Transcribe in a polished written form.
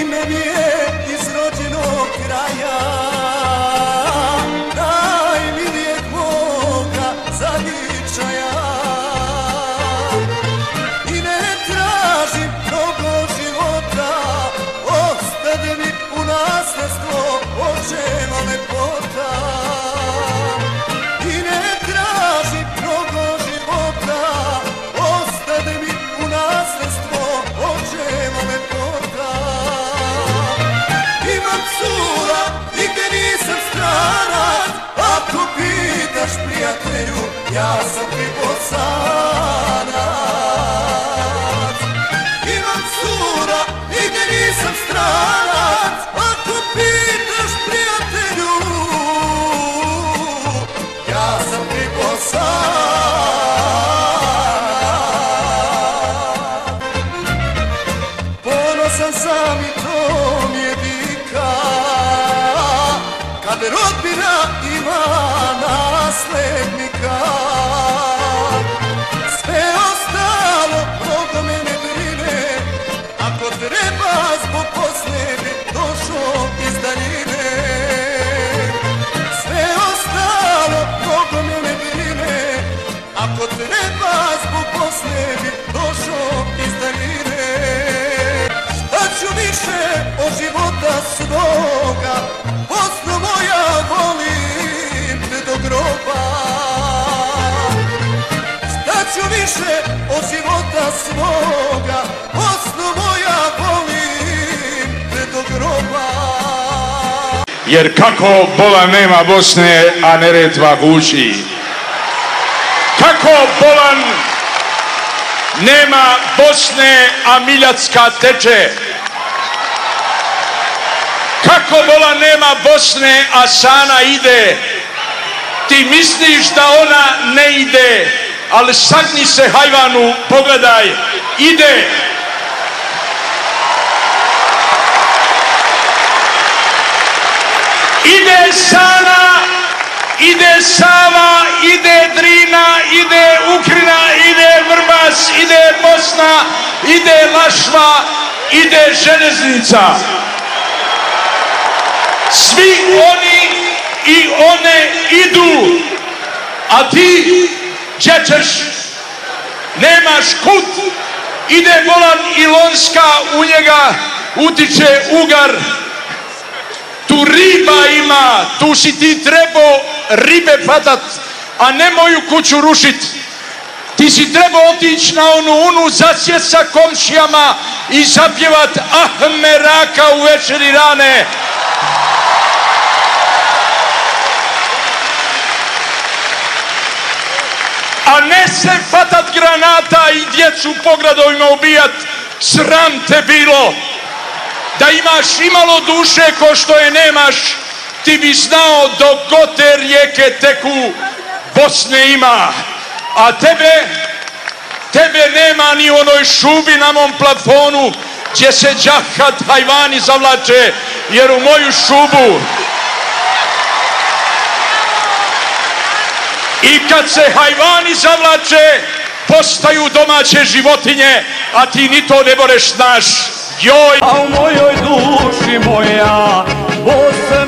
ime mi je iz rođenog kraja, najmilijeg moga zavičaja. I ne tražim mnogo života, ostade mi u nasljedstvo očeva lepota. I ne tražim mnogo života, ostade mi u nasljedstvo očeva lepota. Imam cura, nigde nisam stranac, ako pitaš prijatelju, ja sam ti bosanac. Imam cura, nigde nisam stranac, ako pitaš prijatelju, ja sam ti bosanac. Ponosan sam i to mi je dika, kad rodbina ima naslednika. Sve ostalo mnogo me ne brine, ako treba zbog posle bi došao iz daljine. Sve ostalo mnogo me ne brine, ako treba zbog posle bi došao iz daljine. Šta ću više od života svoga, Bosno moja, volim te do groba. Šta ću više od života svoga, Bosno moja, volim te do groba. Jer kako bola nema Bosne, a Neretva guši? Kako bolan nema Bosne, a Miljacka teče? Kako bolan nema Bosne, a Sana ide? Ti misliš da ona ne ide, ali sagni se hajvanu, pogledaj, ide. Ide Sana, ide Sava, ide Drina, ide Ukrina, ide Vrbas, ide Bosna, ide Lašva, ide železnica. Svi oni i one idu, a ti gdje ćeš? Nemaš kud. Ide bolan Ilonska, u njega utiče ugar. Tu riba ima, tu si ti trebao ribe patat, a ne moju kuću rušit. Ti si trebao otići na onu zasjet sa komšijama i zapjevat Ahmeraka u večeri rane. A ne se fatat granata i djecu po gradovima ubijat. Sram te bilo. Da imaš imalo duše ko što je nemaš, ti bi znao dok god te rijeke teku, Bosne ima. A tebe nema ni u onoj šubi na mom plafonu gdje se džahat hajvani zavlače, jer u moju šubu i kad se hajvani zavlače, postaju domaće životinje, a ti ni to ne boreš znaš. Joj! A u mojoj duši moja Bosna